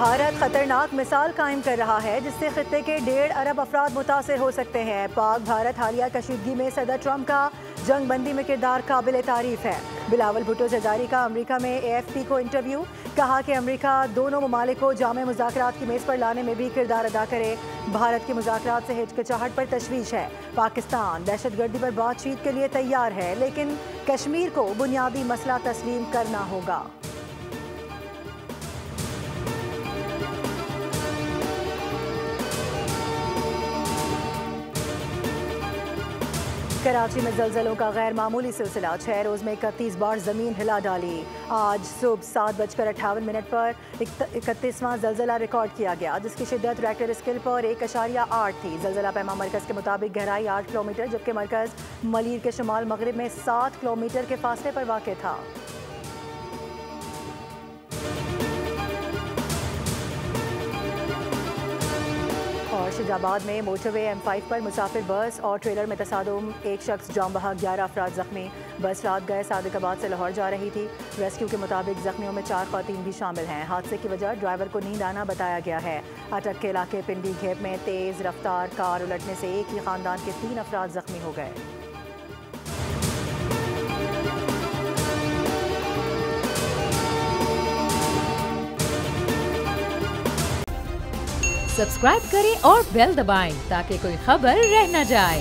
भारत खतरनाक मिसाल कायम कर रहा है जिससे खित्ते के 1.5 अरब अफराद मुतासर हो सकते हैं। पाक भारत हालिया कशीदगी में सदर ट्रंप का जंग बंदी में किरदार काबिल तारीफ है। बिलावल भुट्टो जरदारी का अमरीका में AFP को इंटरव्यू, कहा कि अमरीका दोनों ममालिक को जामे मुज़ाकरात की मेज़ पर लाने में भी किरदार अदा करे। भारत के मुज़ाकरात से हिचकिचाहट पर तशवीश है। पाकिस्तान दहशतगर्दी पर बातचीत के लिए तैयार है, लेकिन कश्मीर को बुनियादी मसला तस्लीम करना होगा। कराची में ज़लज़लों का गैर मामूली सिलसिला, 6 रोज़ में 31 बार ज़मीन हिला डाली। आज सुबह 7:58 पर 31वां ज़लज़ला रिकॉर्ड किया गया, जिसकी शिद्दत रेक्टर स्केल पर 1.8 थी। ज़लज़ला पैमा मरकज़ के मुताबिक गहराई 8 किलोमीटर, जबकि मरकज़ मलीर के शुमाल मगरिब में 7 किलोमीटर के फासले पर वाक़ था। और शाहजाबाद में मोटरवे M5 पर मुसाफिर बस और ट्रेलर में तसादुम, एक शख्स जाम बहक, 11 अफराद जख्मी। बस रात गए सादिकाबाद से लाहौर जा रही थी। रेस्क्यू के मुताबिक जख्मियों में 4 ख़वातीन भी शामिल हैं। हादसे की वजह ड्राइवर को नींद आना बताया गया है। अटक के इलाके पिंडी घेप में तेज़ रफ्तार कार उलटने से एक ही खानदान के 3 अफराद जख्मी हो गए। सब्सक्राइब करें और बेल दबाएं ताकि कोई खबर रह न जाए।